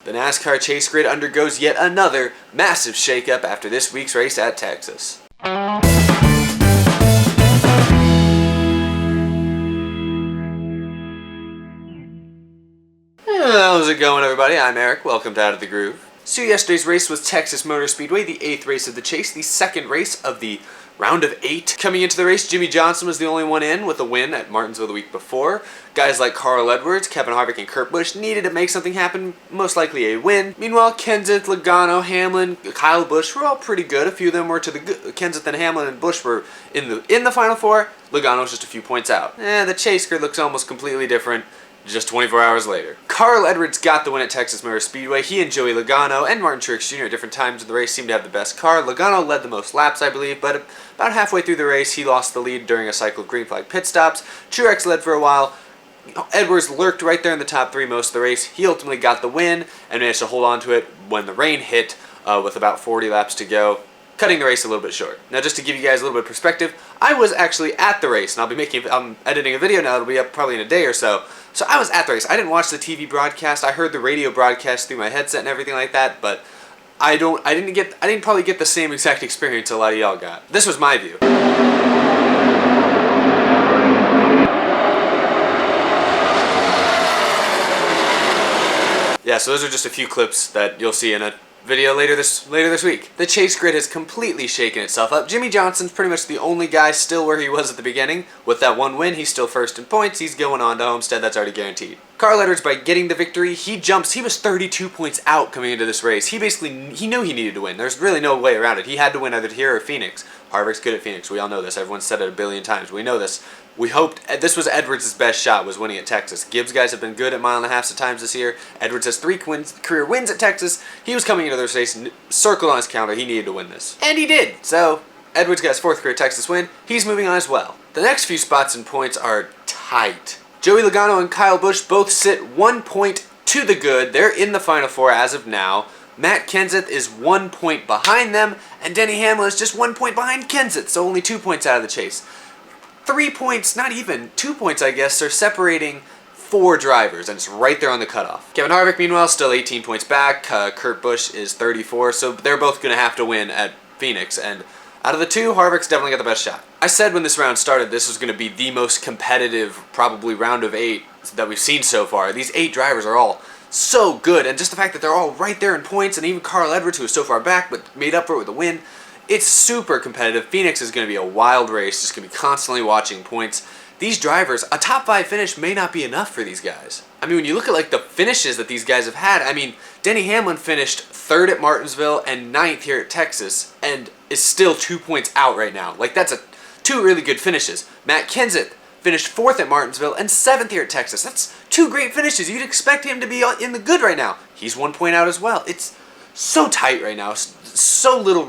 The NASCAR chase grid undergoes yet another massive shakeup after this week's race at Texas. How's it going, everybody? I'm Eric. Welcome to Out of the Groove. So yesterday's race was Texas Motor Speedway, the 8th race of the chase, the second race of the round of 8. Coming into the race, Jimmie Johnson was the only one in with a win at Martinsville the week before. Guys like Carl Edwards, Kevin Harvick, and Kurt Busch needed to make something happen, most likely a win. Meanwhile, Kenseth, Logano, Hamlin, Kyle Busch were all pretty good. A few of them were to the good. Kenseth and Hamlin and Busch were in the Final Four. Logano was just a few points out. The chase grid looks almost completely different just 24 hours later. Carl Edwards got the win at Texas Motor Speedway. He and Joey Logano and Martin Truex Jr. at different times in the race seemed to have the best car. Logano led the most laps, I believe, but about halfway through the race, he lost the lead during a cycle of green flag pit stops. Truex led for a while. Edwards lurked right there in the top 3 most of the race. He ultimately got the win and managed to hold on to it when the rain hit with about 40 laps to go, cutting the race a little bit short. Now, just to give you guys a little bit of perspective, I was actually at the race, and I'm editing a video now. It'll be up probably in a day or so. So I was at the race. I didn't watch the TV broadcast. I heard the radio broadcast through my headset and everything like that, but I didn't probably get the same exact experience a lot of y'all got. This was my view. Yeah, so those are just a few clips that you'll see in a video later this week. The chase grid has completely shaken itself up. Jimmie Johnson's pretty much the only guy still where he was at the beginning. With that one win, he's still first in points. He's going on to Homestead. That's already guaranteed. Carl Edwards, by getting the victory, he was 32 points out coming into this race. He knew he needed to win. There's really no way around it. He had to win either here or Phoenix. Harvick's good at Phoenix. We all know this. Everyone's said it a billion times. We know this. We hoped this was Edwards' best shot, was winning at Texas. Gibbs guys have been good at 1.5 miles times this year. Edwards has 3 career wins at Texas. He was coming into this race, circled on his calendar. He needed to win this. And he did. So Edwards got his 4th career Texas win. He's moving on as well. The next few spots and points are tight. Joey Logano and Kyle Busch both sit 1 point to the good. They're in the Final Four as of now. Matt Kenseth is 1 point behind them, and Denny Hamlin is just 1 point behind Kenseth, so only 2 points out of the chase. 3 points, not even, 2 points I guess, are separating 4 drivers, and it's right there on the cutoff. Kevin Harvick, meanwhile, still 18 points back. Kurt Busch is 34, so they're both going to have to win at Phoenix, and out of the 2, Harvick's definitely got the best shot. I said when this round started this was going to be the most competitive, probably round of 8 that we've seen so far. These 8 drivers are all so good, and just the fact that they're all right there in points, and even Carl Edwards, who is so far back but made up for it with a win, it's super competitive. Phoenix is going to be a wild race, just going to be constantly watching points. These drivers, a top 5 finish may not be enough for these guys. I mean, when you look at like the finishes that these guys have had, I mean, Denny Hamlin finished 3rd at Martinsville and 9th here at Texas, and is still 2 points out right now. Like, that's 2 really good finishes. Matt Kenseth finished 4th at Martinsville and 7th here at Texas. That's 2 great finishes. You'd expect him to be in the good right now. He's 1 point out as well. It's so tight right now. So little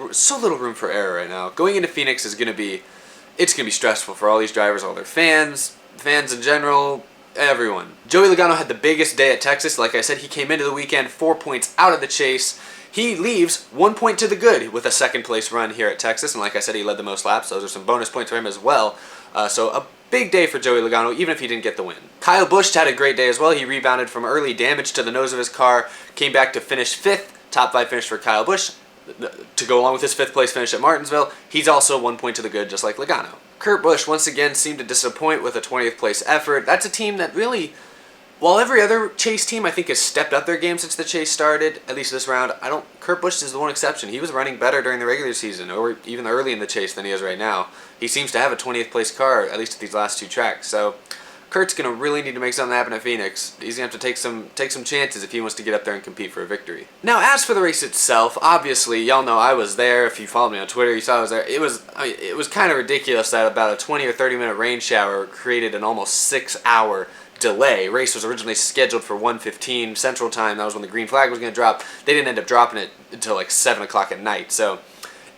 room for error right now. Going into Phoenix is going to be stressful for all these drivers, all their fans in general, everyone. Joey Logano had the biggest day at Texas. Like I said, he came into the weekend 4 points out of the chase. He leaves 1 point to the good with a 2nd place run here at Texas, and like I said, he led the most laps. Those are some bonus points for him as well. So a big day for Joey Logano, even if he didn't get the win. Kyle Busch had a great day as well. He rebounded from early damage to the nose of his car, came back to finish 5th. Top 5 finish for Kyle Busch to go along with his 5th place finish at Martinsville. He's also 1 point to the good, just like Logano. Kurt Busch once again seemed to disappoint with a 20th place effort. That's a team that really, while every other chase team I think has stepped up their game since the chase started, at least this round, Kurt Busch is the one exception. He was running better during the regular season, or even early in the chase, than he is right now. He seems to have a 20th place car, at least at these last 2 tracks. So Kurt's going to really need to make something happen at Phoenix. He's going to have to take some chances if he wants to get up there and compete for a victory. Now, as for the race itself, obviously, y'all know I was there. If you followed me on Twitter, you saw I was there. It was kind of ridiculous that about a 20 or 30 minute rain shower created an almost 6-hour delay. Race was originally scheduled for 1:15 Central Time. That was when the green flag was going to drop. They didn't end up dropping it until like 7 o'clock at night. So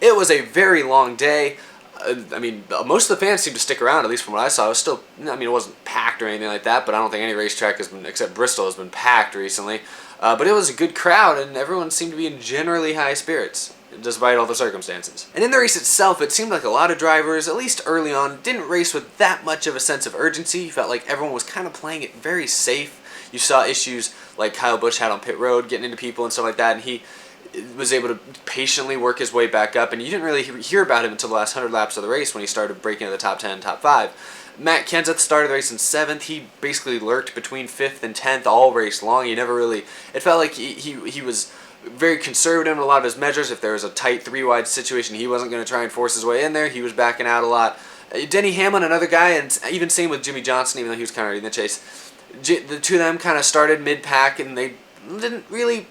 it was a very long day. I mean, most of the fans seemed to stick around, at least from what I saw. It was still, I mean, it wasn't packed or anything like that, but I don't think any racetrack has been, except Bristol, has been packed recently. But it was a good crowd, and everyone seemed to be in generally high spirits, despite all the circumstances. And in the race itself, it seemed like a lot of drivers, at least early on, didn't race with that much of a sense of urgency. You felt like everyone was kind of playing it very safe. You saw issues like Kyle Busch had on pit road, getting into people and stuff like that, and he was able to patiently work his way back up, and you didn't really hear about him until the last 100 laps of the race when he started breaking into the top 10, top 5. Matt Kenseth started the race in 7th. He basically lurked between 5th and 10th all race long. He never really, it felt like he was very conservative in a lot of his measures. If there was a tight 3-wide situation, he wasn't going to try and force his way in there. He was backing out a lot. Denny Hamlin, another guy, and even same with Jimmy Johnson, even though he was kind of already in the chase. The two of them kind of started mid-pack, and they didn't really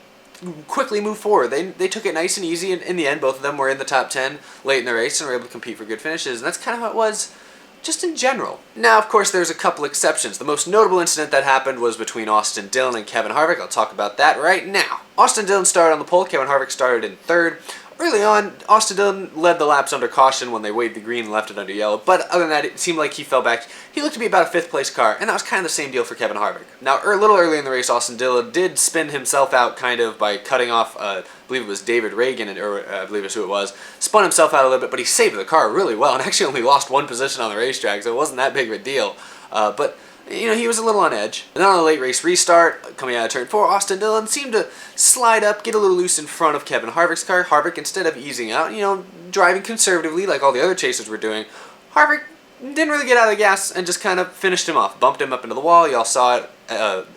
quickly move forward. They took it nice and easy. In the end, both of them were in the top 10 late in the race and were able to compete for good finishes, and that's kind of how it was just in general. Now, of course, there's a couple exceptions. The most notable incident that happened was between Austin Dillon and Kevin Harvick. I'll talk about that right now. Austin Dillon started on the pole. Kevin Harvick started in 3rd. Early on, Austin Dillon led the laps under caution when they waved the green and left it under yellow, but other than that, it seemed like he fell back. He looked to be about a 5th place car, and that was kind of the same deal for Kevin Harvick. Now, a little early in the race, Austin Dillon did spin himself out kind of by cutting off, I believe it was David Reagan, or I believe it's who it was, spun himself out a little bit, but he saved the car really well, and actually only lost 1 position on the racetrack, so it wasn't that big of a deal. But you know, he was a little on edge. And then on the late race restart, coming out of turn 4, Austin Dillon seemed to slide up, get a little loose in front of Kevin Harvick's car. Harvick, instead of easing out, you know, driving conservatively like all the other chasers were doing, Harvick didn't really get out of the gas and just kind of finished him off. Bumped him up into the wall. You all saw it.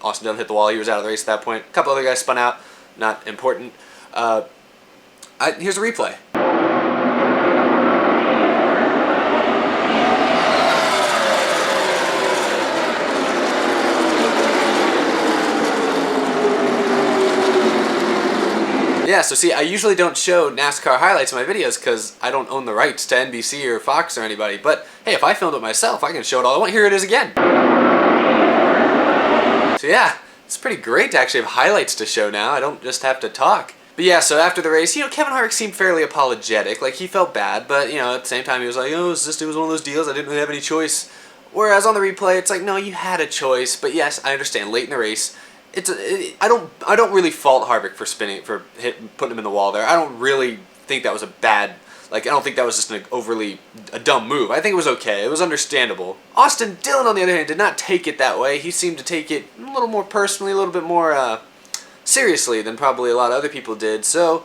Austin Dillon hit the wall. He was out of the race at that point. A couple other guys spun out. Not important. Here's a replay. Yeah, so see, I usually don't show NASCAR highlights in my videos because I don't own the rights to NBC or Fox or anybody, but hey, if I filmed it myself, I can show it all I want. Here it is again. So yeah, it's pretty great to actually have highlights to show now. I don't just have to talk. But yeah, so after the race, you know, Kevin Harvick seemed fairly apologetic. Like, he felt bad, but, you know, at the same time, he was like, oh, it was one of those deals. I didn't really have any choice. Whereas on the replay, it's like, no, you had a choice. But yes, I understand, late in the race, I don't really fault Harvick for putting him in the wall there. I don't really think that was a bad, like, I don't think that was just a dumb move. I think it was okay. It was understandable. Austin Dillon, on the other hand, did not take it that way. He seemed to take it a little more personally, a little bit more seriously than probably a lot of other people did. So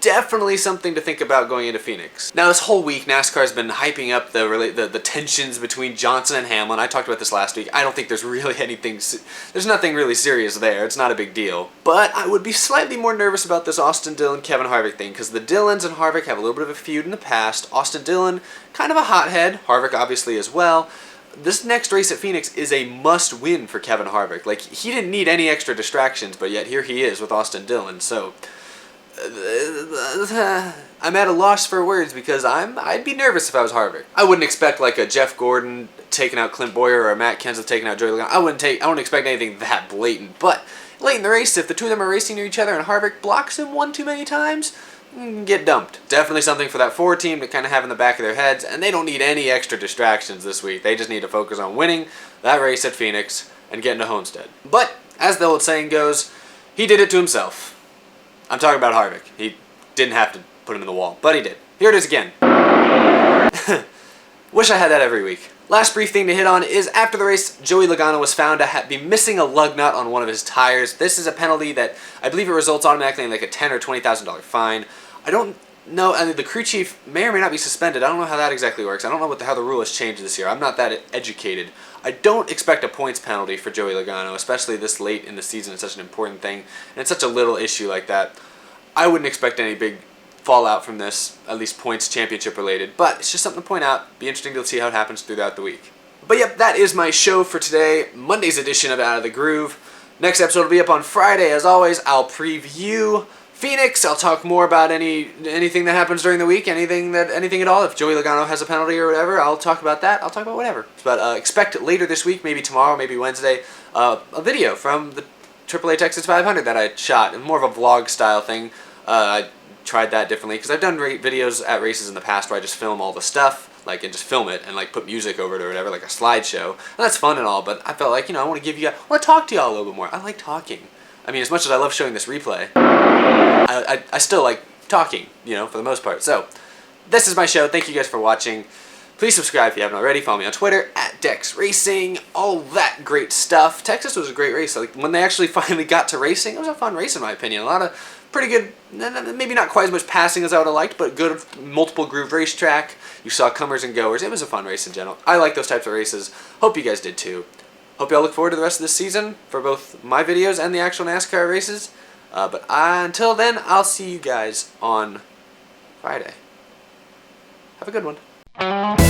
definitely something to think about going into Phoenix. Now, this whole week, NASCAR's been hyping up the tensions between Johnson and Hamlin. I talked about this last week. I don't think there's really there's nothing really serious there. It's not a big deal. But I would be slightly more nervous about this Austin Dillon-Kevin Harvick thing, because the Dillons and Harvick have a little bit of a feud in the past. Austin Dillon, kind of a hothead. Harvick, obviously, as well. This next race at Phoenix is a must-win for Kevin Harvick. Like, he didn't need any extra distractions, but yet here he is with Austin Dillon. So I'm at a loss for words because I'd be nervous if I was Harvick. I wouldn't expect like a Jeff Gordon taking out Clint Boyer or a Matt Kenseth taking out Joey Logano. I wouldn't expect anything that blatant. But late in the race, if the two of them are racing near each other and Harvick blocks him one too many times, get dumped. Definitely something for that 4 team to kind of have in the back of their heads, and they don't need any extra distractions this week. They just need to focus on winning that race at Phoenix and getting to Homestead. But as the old saying goes, he did it to himself. I'm talking about Harvick. He didn't have to put him in the wall, but he did. Here it is again. Wish I had that every week. Last brief thing to hit on is after the race, Joey Logano was found to be missing a lug nut on one of his tires. This is a penalty that I believe it results automatically in like a $10,000 or $20,000 fine. I don't know, and the crew chief may or may not be suspended. I don't know how that exactly works. I don't know how the rule has changed this year. I'm not that educated. I don't expect a points penalty for Joey Logano, especially this late in the season. It's such an important thing, and it's such a little issue like that. I wouldn't expect any big fallout from this, at least points championship related, but it's just something to point out. Be interesting to see how it happens throughout the week. But yep, that is my show for today, Monday's edition of Out of the Groove. Next episode will be up on Friday. As always, I'll preview Phoenix. I'll talk more about anything that happens during the week, anything at all. If Joey Logano has a penalty or whatever, I'll talk about that. I'll talk about whatever. But expect later this week, maybe tomorrow, maybe Wednesday, a video from the AAA Texas 500 that I shot, and more of a vlog style thing. I tried that differently because I've done videos at races in the past where I just film all the stuff, like, and just film it and like put music over it or whatever, like a slideshow. And that's fun and all, but I felt like, you know, I want to talk to y'all a little bit more. I like talking. I mean, as much as I love showing this replay, I still like talking, you know, for the most part. So, this is my show. Thank you guys for watching. Please subscribe if you haven't already. Follow me on Twitter at decks racing, all that great stuff. Texas was a great race. Like when they actually finally got to racing, it was a fun race in my opinion. A lot of pretty good, maybe not quite as much passing as I would have liked, but good multiple groove racetrack. You saw comers and goers. It was a fun race in general. I like those types of races. Hope you guys did too. Hope y'all look forward to the rest of this season for both my videos and the actual NASCAR races. But until then, I'll see you guys on Friday. Have a good one.